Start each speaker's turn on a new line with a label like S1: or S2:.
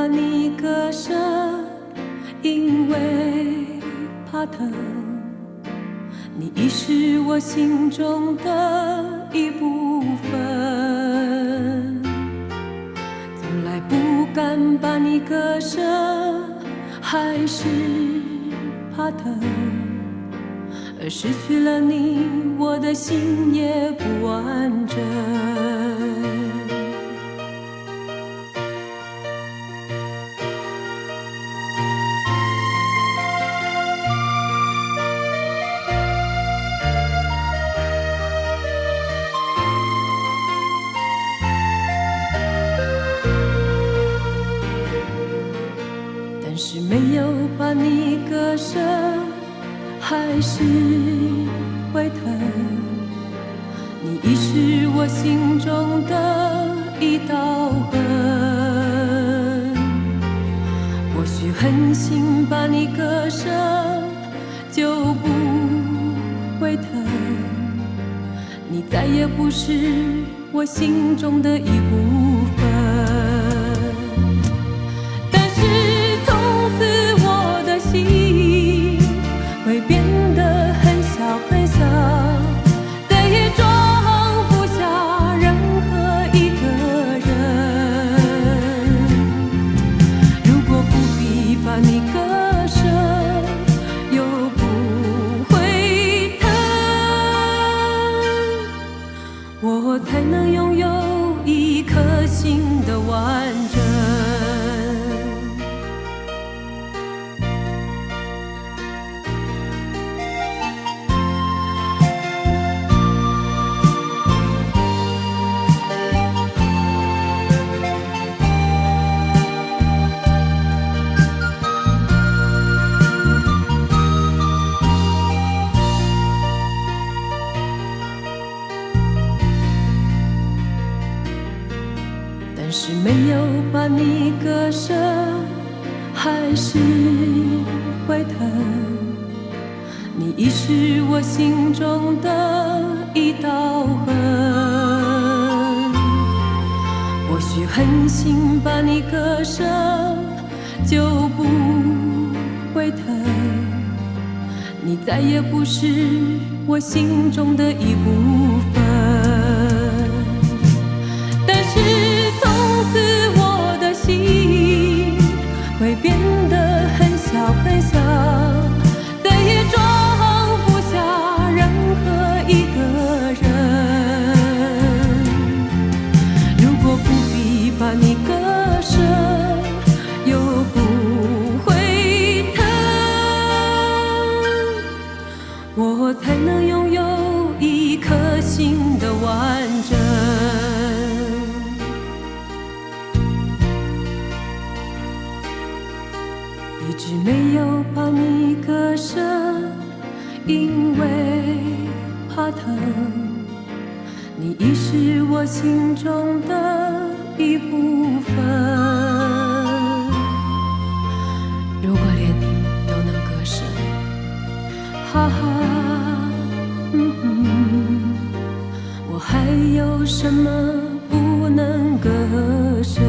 S1: 把你割舍，因为怕疼。你已是我心中的一部分，从来不敢把你割舍，还是怕疼。而失去了你，我的心也不完整。但是没有把你割舍，还是会疼。你已是我心中的一道痕。或许狠心把你割舍，就不会疼。你再也不是我心中的一部分。会变得很小很小，再也装不下任何一个人。如果不必把你割舍，又不会疼，我才能拥有一颗心的完整。但是没有把你割舍，还是会疼。你已是我心中的一道痕。或许狠心把你割舍，就不会疼。你再也不是我心中的一部分。但是从此我的心会变得很小很小，再也装不下任何一个人。如果不必把你割舍，又不会疼，我才能拥有一颗心的完整。一直没有把你割舍，因为怕疼。你已是我心中的一部分。如果连你都能割舍，哈哈，我还有什么不能割舍？